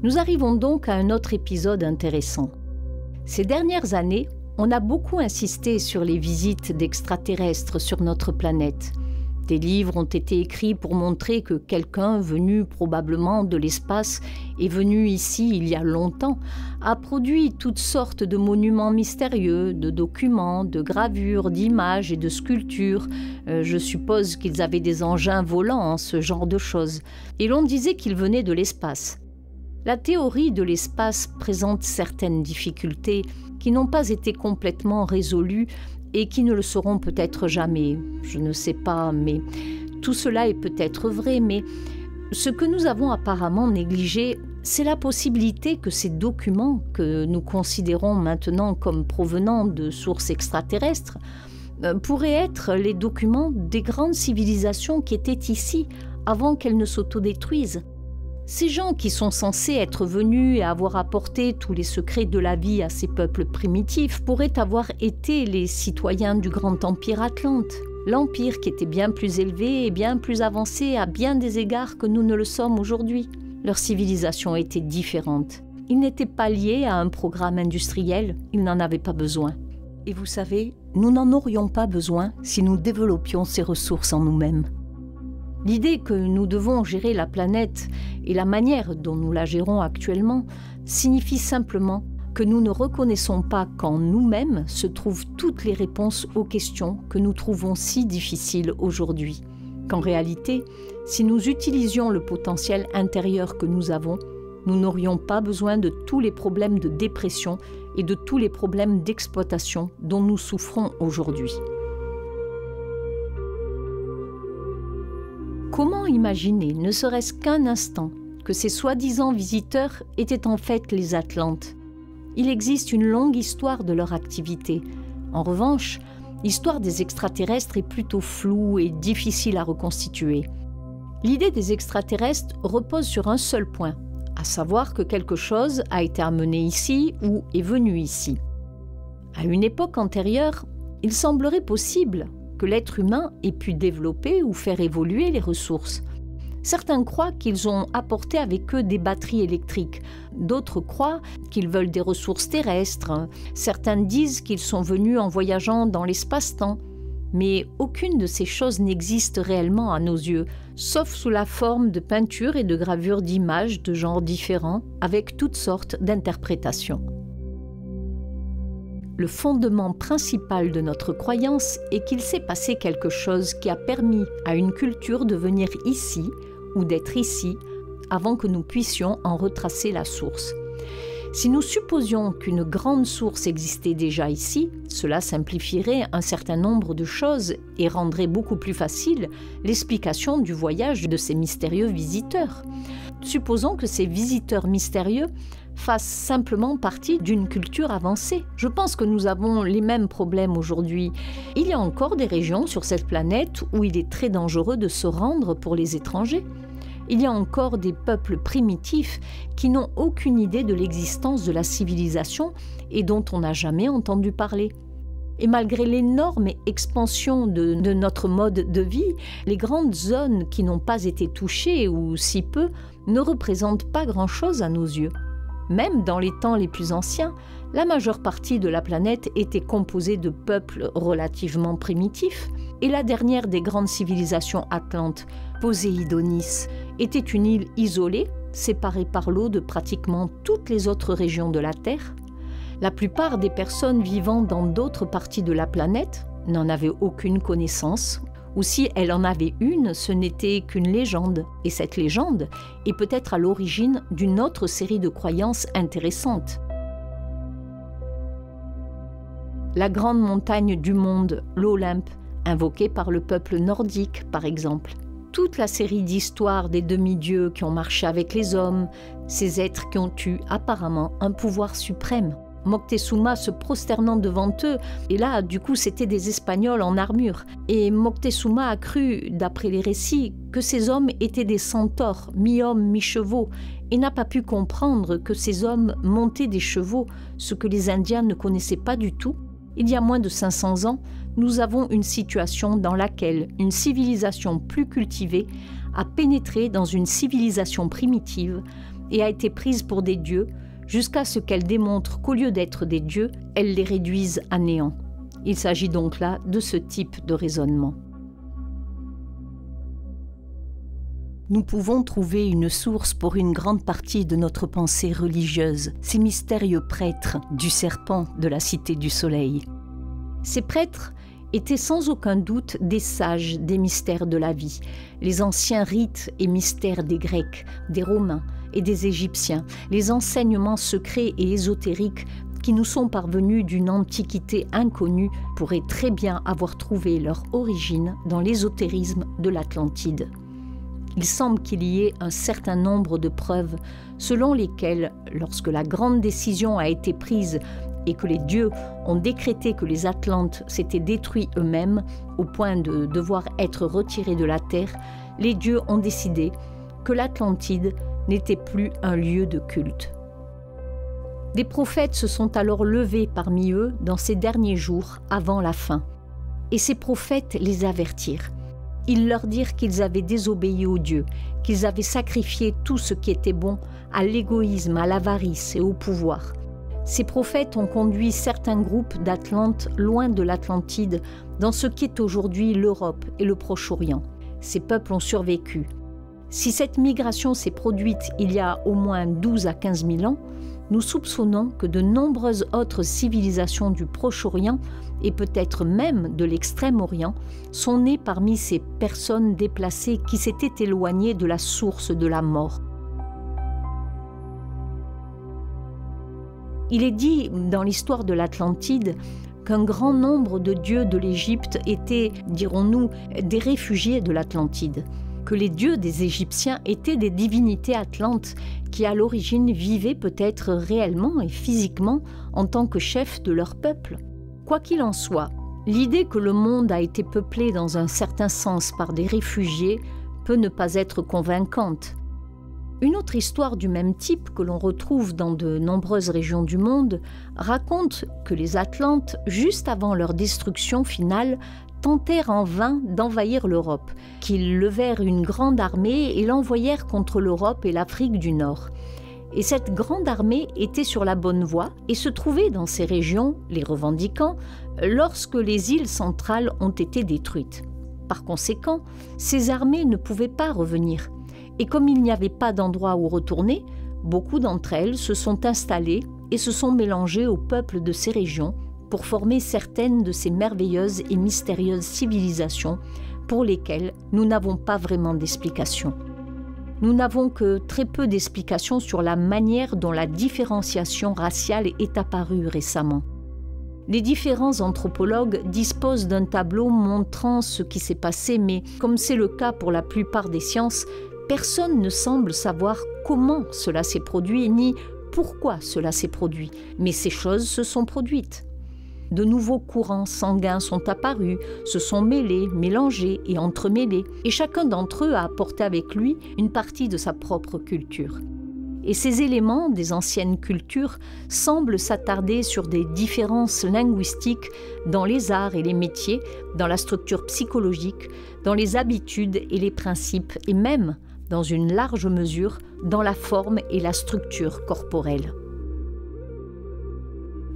Nous arrivons donc à un autre épisode intéressant. Ces dernières années, on a beaucoup insisté sur les visites d'extraterrestres sur notre planète. Des livres ont été écrits pour montrer que quelqu'un venu probablement de l'espace est venu ici il y a longtemps, a produit toutes sortes de monuments mystérieux, de documents, de gravures, d'images et de sculptures. Je suppose qu'ils avaient des engins volants, ce genre de choses. Et l'on disait qu'ils venaient de l'espace. La théorie de l'espace présente certaines difficultés qui n'ont pas été complètement résolues et qui ne le seront peut-être jamais. Je ne sais pas, mais tout cela est peut-être vrai, mais ce que nous avons apparemment négligé, c'est la possibilité que ces documents que nous considérons maintenant comme provenant de sources extraterrestres pourraient être les documents des grandes civilisations qui étaient ici avant qu'elles ne s'autodétruisent. Ces gens qui sont censés être venus et avoir apporté tous les secrets de la vie à ces peuples primitifs pourraient avoir été les citoyens du grand empire Atlante. L'empire qui était bien plus élevé et bien plus avancé à bien des égards que nous ne le sommes aujourd'hui. Leur civilisation était différente. Ils n'étaient pas liés à un programme industriel, ils n'en avaient pas besoin. Et vous savez, nous n'en aurions pas besoin si nous développions ces ressources en nous-mêmes. L'idée que nous devons gérer la planète et la manière dont nous la gérons actuellement signifie simplement que nous ne reconnaissons pas qu'en nous-mêmes se trouvent toutes les réponses aux questions que nous trouvons si difficiles aujourd'hui. Qu'en réalité, si nous utilisions le potentiel intérieur que nous avons, nous n'aurions pas besoin de tous les problèmes de dépression et de tous les problèmes d'exploitation dont nous souffrons aujourd'hui. Comment imaginer, ne serait-ce qu'un instant, que ces soi-disant visiteurs étaient en fait les Atlantes? Il existe une longue histoire de leur activité. En revanche, l'histoire des extraterrestres est plutôt floue et difficile à reconstituer. L'idée des extraterrestres repose sur un seul point, à savoir que quelque chose a été amené ici ou est venu ici. À une époque antérieure, il semblerait possible que l'être humain ait pu développer ou faire évoluer les ressources. Certains croient qu'ils ont apporté avec eux des batteries électriques. D'autres croient qu'ils veulent des ressources terrestres. Certains disent qu'ils sont venus en voyageant dans l'espace-temps. Mais aucune de ces choses n'existe réellement à nos yeux, sauf sous la forme de peintures et de gravures d'images de genres différents, avec toutes sortes d'interprétations. Le fondement principal de notre croyance est qu'il s'est passé quelque chose qui a permis à une culture de venir ici ou d'être ici avant que nous puissions en retracer la source. Si nous supposions qu'une grande source existait déjà ici, cela simplifierait un certain nombre de choses et rendrait beaucoup plus facile l'explication du voyage de ces mystérieux visiteurs. Supposons que ces visiteurs mystérieux fassent simplement partie d'une culture avancée. Je pense que nous avons les mêmes problèmes aujourd'hui. Il y a encore des régions sur cette planète où il est très dangereux de se rendre pour les étrangers. Il y a encore des peuples primitifs qui n'ont aucune idée de l'existence de la civilisation et dont on n'a jamais entendu parler. Et malgré l'énorme expansion de notre mode de vie, les grandes zones qui n'ont pas été touchées ou si peu ne représentent pas grand-chose à nos yeux. Même dans les temps les plus anciens, la majeure partie de la planète était composée de peuples relativement primitifs, et la dernière des grandes civilisations atlantes, Poséidonis, était une île isolée, séparée par l'eau de pratiquement toutes les autres régions de la Terre. La plupart des personnes vivant dans d'autres parties de la planète n'en avaient aucune connaissance, ou si elle en avait une, ce n'était qu'une légende. Et cette légende est peut-être à l'origine d'une autre série de croyances intéressantes. La grande montagne du monde, l'Olympe, invoquée par le peuple nordique, par exemple. Toute la série d'histoires des demi-dieux qui ont marché avec les hommes, ces êtres qui ont eu apparemment un pouvoir suprême. Moctezuma se prosternant devant eux, et là, du coup, c'étaient des Espagnols en armure. Et Moctezuma a cru, d'après les récits, que ces hommes étaient des centaures, mi-hommes, mi-chevaux, et n'a pas pu comprendre que ces hommes montaient des chevaux, ce que les Indiens ne connaissaient pas du tout. Il y a moins de 500 ans, nous avons une situation dans laquelle une civilisation plus cultivée a pénétré dans une civilisation primitive, et a été prise pour des dieux, jusqu'à ce qu'elle démontre qu'au lieu d'être des dieux, elle les réduise à néant. Il s'agit donc là de ce type de raisonnement. Nous pouvons trouver une source pour une grande partie de notre pensée religieuse, ces mystérieux prêtres du serpent de la Cité du Soleil. Ces prêtres étaient sans aucun doute des sages des mystères de la vie, les anciens rites et mystères des Grecs, des Romains et des Égyptiens, les enseignements secrets et ésotériques qui nous sont parvenus d'une antiquité inconnue pourraient très bien avoir trouvé leur origine dans l'ésotérisme de l'Atlantide. Il semble qu'il y ait un certain nombre de preuves selon lesquelles, lorsque la grande décision a été prise et que les dieux ont décrété que les Atlantes s'étaient détruits eux-mêmes au point de devoir être retirés de la terre, les dieux ont décidé que l'Atlantide n'était plus un lieu de culte. Des prophètes se sont alors levés parmi eux dans ces derniers jours avant la fin. Et ces prophètes les avertirent. Ils leur dirent qu'ils avaient désobéi aux dieux, qu'ils avaient sacrifié tout ce qui était bon à l'égoïsme, à l'avarice et au pouvoir. Ces prophètes ont conduit certains groupes d'Atlantes loin de l'Atlantide, dans ce qui est aujourd'hui l'Europe et le Proche-Orient. Ces peuples ont survécu. Si cette migration s'est produite il y a au moins 12 à 15 000 ans, nous soupçonnons que de nombreuses autres civilisations du Proche-Orient et peut-être même de l'Extrême-Orient sont nées parmi ces personnes déplacées qui s'étaient éloignées de la source de la mort. Il est dit dans l'histoire de l'Atlantide qu'un grand nombre de dieux de l'Égypte étaient, dirons-nous, des réfugiés de l'Atlantide, que les dieux des Égyptiens étaient des divinités atlantes qui à l'origine vivaient peut-être réellement et physiquement en tant que chefs de leur peuple. Quoi qu'il en soit, l'idée que le monde a été peuplé dans un certain sens par des réfugiés peut ne pas être convaincante. Une autre histoire du même type que l'on retrouve dans de nombreuses régions du monde raconte que les Atlantes, juste avant leur destruction finale, tentèrent en vain d'envahir l'Europe, qu'ils levèrent une grande armée et l'envoyèrent contre l'Europe et l'Afrique du Nord. Et cette grande armée était sur la bonne voie et se trouvait dans ces régions, les revendiquant, lorsque les îles centrales ont été détruites. Par conséquent, ces armées ne pouvaient pas revenir. Et comme il n'y avait pas d'endroit où retourner, beaucoup d'entre elles se sont installées et se sont mélangées aux peuples de ces régions pour former certaines de ces merveilleuses et mystérieuses civilisations pour lesquelles nous n'avons pas vraiment d'explication. Nous n'avons que très peu d'explications sur la manière dont la différenciation raciale est apparue récemment. Les différents anthropologues disposent d'un tableau montrant ce qui s'est passé, mais comme c'est le cas pour la plupart des sciences, personne ne semble savoir comment cela s'est produit ni pourquoi cela s'est produit, mais ces choses se sont produites. De nouveaux courants sanguins sont apparus, se sont mêlés, mélangés et entremêlés, et chacun d'entre eux a apporté avec lui une partie de sa propre culture. Et ces éléments des anciennes cultures semblent s'attarder sur des différences linguistiques dans les arts et les métiers, dans la structure psychologique, dans les habitudes et les principes, et même, dans une large mesure, dans la forme et la structure corporelle.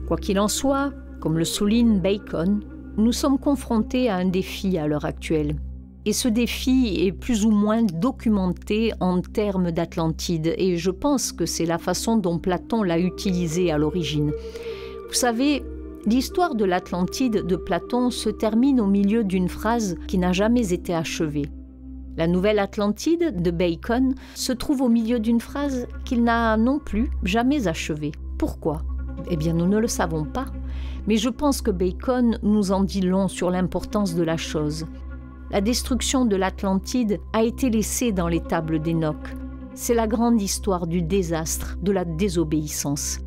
Quoi qu'il en soit, comme le souligne Bacon, nous sommes confrontés à un défi à l'heure actuelle. Et ce défi est plus ou moins documenté en termes d'Atlantide, et je pense que c'est la façon dont Platon l'a utilisé à l'origine. Vous savez, l'histoire de l'Atlantide de Platon se termine au milieu d'une phrase qui n'a jamais été achevée. La nouvelle Atlantide de Bacon se trouve au milieu d'une phrase qu'il n'a non plus jamais achevée. Pourquoi ? Eh bien, nous ne le savons pas. Mais je pense que Bacon nous en dit long sur l'importance de la chose. La destruction de l'Atlantide a été laissée dans les tables d'Enoch. C'est la grande histoire du désastre, de la désobéissance.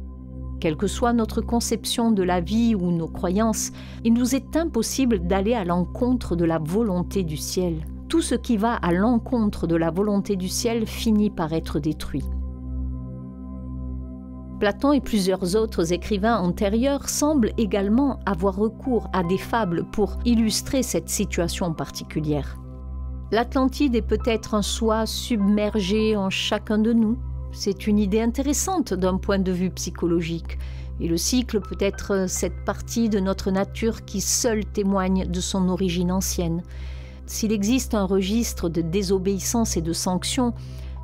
Quelle que soit notre conception de la vie ou nos croyances, il nous est impossible d'aller à l'encontre de la volonté du ciel. Tout ce qui va à l'encontre de la volonté du ciel finit par être détruit. Platon et plusieurs autres écrivains antérieurs semblent également avoir recours à des fables pour illustrer cette situation particulière. L'Atlantide est peut-être un soi submergé en chacun de nous. c'est une idée intéressante d'un point de vue psychologique. Et le cycle peut être cette partie de notre nature qui seule témoigne de son origine ancienne. S'il existe un registre de désobéissance et de sanction,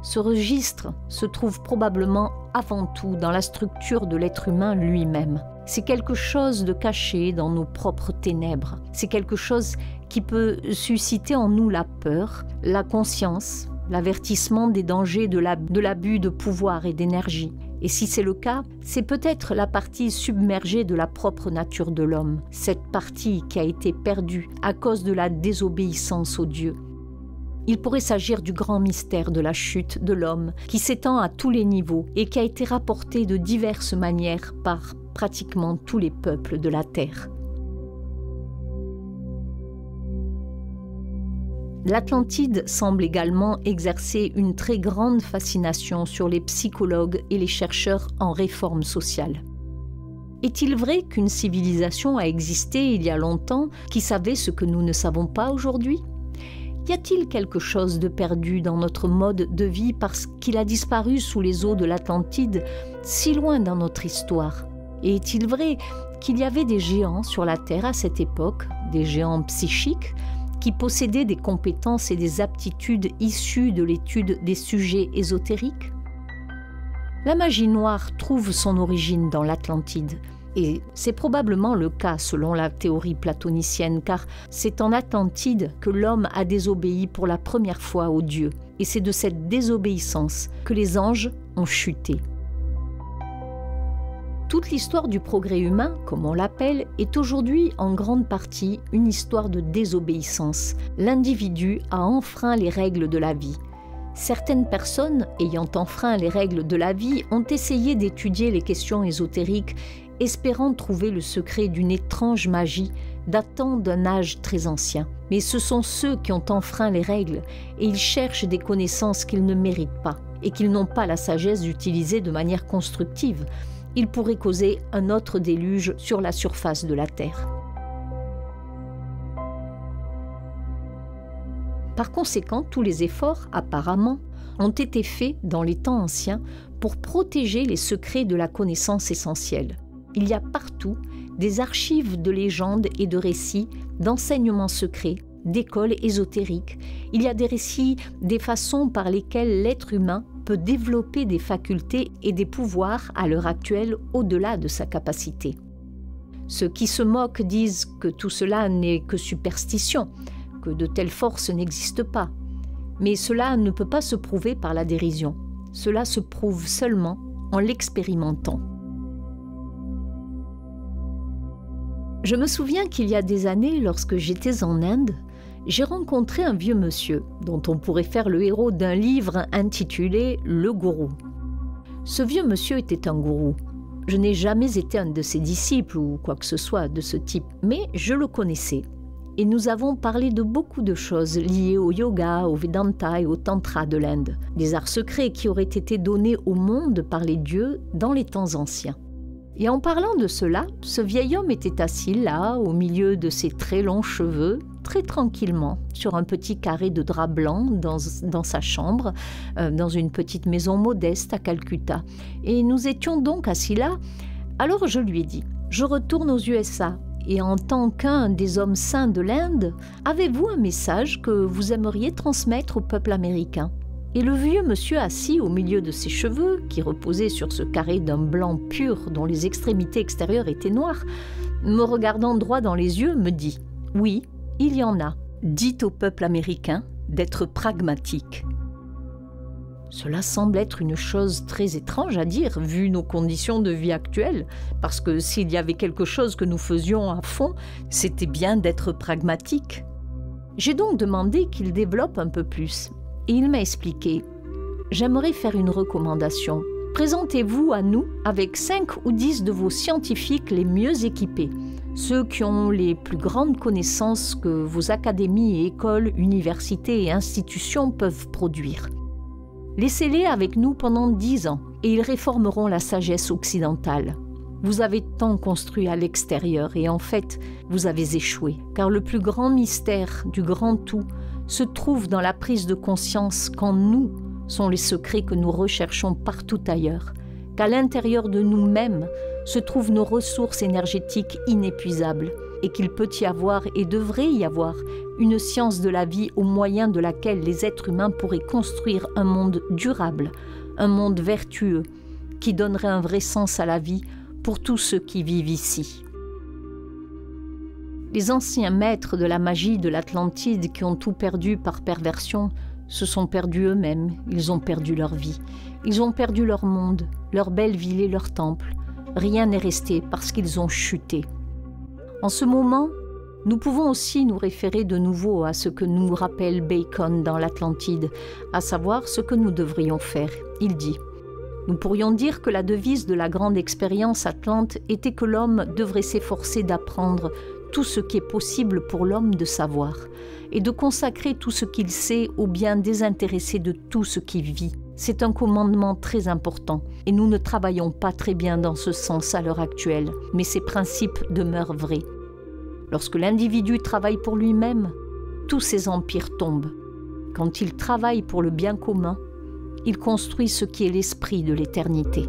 ce registre se trouve probablement avant tout dans la structure de l'être humain lui-même. C'est quelque chose de caché dans nos propres ténèbres. C'est quelque chose qui peut susciter en nous la peur, la conscience, l'avertissement des dangers de l'abus de pouvoir et d'énergie. Et si c'est le cas, c'est peut-être la partie submergée de la propre nature de l'homme, cette partie qui a été perdue à cause de la désobéissance aux dieux. Il pourrait s'agir du grand mystère de la chute de l'homme qui s'étend à tous les niveaux et qui a été rapporté de diverses manières par pratiquement tous les peuples de la Terre. L'Atlantide semble également exercer une très grande fascination sur les psychologues et les chercheurs en réforme sociale. Est-il vrai qu'une civilisation a existé il y a longtemps qui savait ce que nous ne savons pas aujourd'hui ? Y a-t-il quelque chose de perdu dans notre mode de vie parce qu'il a disparu sous les eaux de l'Atlantide, si loin dans notre histoire ? Et est-il vrai qu'il y avait des géants sur la Terre à cette époque, des géants psychiques, qui possédaient des compétences et des aptitudes issues de l'étude des sujets ésotériques ? La magie noire trouve son origine dans l'Atlantide. Et c'est probablement le cas selon la théorie platonicienne, car c'est en Atlantide que l'homme a désobéi pour la première fois aux dieux. Et c'est de cette désobéissance que les anges ont chuté. Toute l'histoire du progrès humain, comme on l'appelle, est aujourd'hui en grande partie une histoire de désobéissance. L'individu a enfreint les règles de la vie. Certaines personnes, ayant enfreint les règles de la vie, ont essayé d'étudier les questions ésotériques, espérant trouver le secret d'une étrange magie datant d'un âge très ancien. Mais ce sont ceux qui ont enfreint les règles et ils cherchent des connaissances qu'ils ne méritent pas et qu'ils n'ont pas la sagesse d'utiliser de manière constructive. Ils pourraient causer un autre déluge sur la surface de la Terre. Par conséquent, tous les efforts, apparemment, ont été faits dans les temps anciens pour protéger les secrets de la connaissance essentielle. Il y a partout des archives de légendes et de récits, d'enseignements secrets, d'écoles ésotériques. Il y a des récits, des façons par lesquelles l'être humain peut développer des facultés et des pouvoirs à l'heure actuelle au-delà de sa capacité. Ceux qui se moquent disent que tout cela n'est que superstition, que de telles forces n'existent pas. Mais cela ne peut pas se prouver par la dérision. Cela se prouve seulement en l'expérimentant. Je me souviens qu'il y a des années, lorsque j'étais en Inde, j'ai rencontré un vieux monsieur dont on pourrait faire le héros d'un livre intitulé « Le gourou ». Ce vieux monsieur était un gourou. Je n'ai jamais été un de ses disciples ou quoi que ce soit de ce type, mais je le connaissais. Et nous avons parlé de beaucoup de choses liées au yoga, au Vedanta et au Tantra de l'Inde, des arts secrets qui auraient été donnés au monde par les dieux dans les temps anciens. Et en parlant de cela, ce vieil homme était assis là, au milieu de ses très longs cheveux, très tranquillement, sur un petit carré de drap blanc dans sa chambre, dans une petite maison modeste à Calcutta. Et nous étions donc assis là. Alors je lui ai dit, je retourne aux USA. Et en tant qu'un des hommes saints de l'Inde, avez-vous un message que vous aimeriez transmettre au peuple américain ? Et le vieux monsieur assis au milieu de ses cheveux, qui reposaient sur ce carré d'un blanc pur dont les extrémités extérieures étaient noires, me regardant droit dans les yeux, me dit « Oui, il y en a. Dites au peuple américain d'être pragmatique. » Cela semble être une chose très étrange à dire, vu nos conditions de vie actuelles, parce que s'il y avait quelque chose que nous faisions à fond, c'était bien d'être pragmatique. J'ai donc demandé qu'il développe un peu plus, et il m'a expliqué « J'aimerais faire une recommandation. Présentez-vous à nous avec 5 ou 10 de vos scientifiques les mieux équipés, ceux qui ont les plus grandes connaissances que vos académies et écoles, universités et institutions peuvent produire. Laissez-les avec nous pendant 10 ans et ils réformeront la sagesse occidentale. Vous avez tant construit à l'extérieur et en fait, vous avez échoué, car le plus grand mystère du grand tout se trouve dans la prise de conscience qu'en nous sont les secrets que nous recherchons partout ailleurs, qu'à l'intérieur de nous-mêmes se trouvent nos ressources énergétiques inépuisables et qu'il peut y avoir et devrait y avoir une science de la vie au moyen de laquelle les êtres humains pourraient construire un monde durable, un monde vertueux, qui donnerait un vrai sens à la vie pour tous ceux qui vivent ici. Les anciens maîtres de la magie de l'Atlantide qui ont tout perdu par perversion se sont perdus eux-mêmes, ils ont perdu leur vie, ils ont perdu leur monde, leur belle ville et leur temple. Rien n'est resté parce qu'ils ont chuté. En ce moment, nous pouvons aussi nous référer de nouveau à ce que nous rappelle Bacon dans l'Atlantide, à savoir ce que nous devrions faire. Il dit « Nous pourrions dire que la devise de la grande expérience atlante était que l'homme devrait s'efforcer d'apprendre tout ce qui est possible pour l'homme de savoir, et de consacrer tout ce qu'il sait au bien désintéressé de tout ce qui vit. C'est un commandement très important, et nous ne travaillons pas très bien dans ce sens à l'heure actuelle, mais ces principes demeurent vrais. Lorsque l'individu travaille pour lui-même, tous ses empires tombent. Quand il travaille pour le bien commun, il construit ce qui est l'esprit de l'éternité.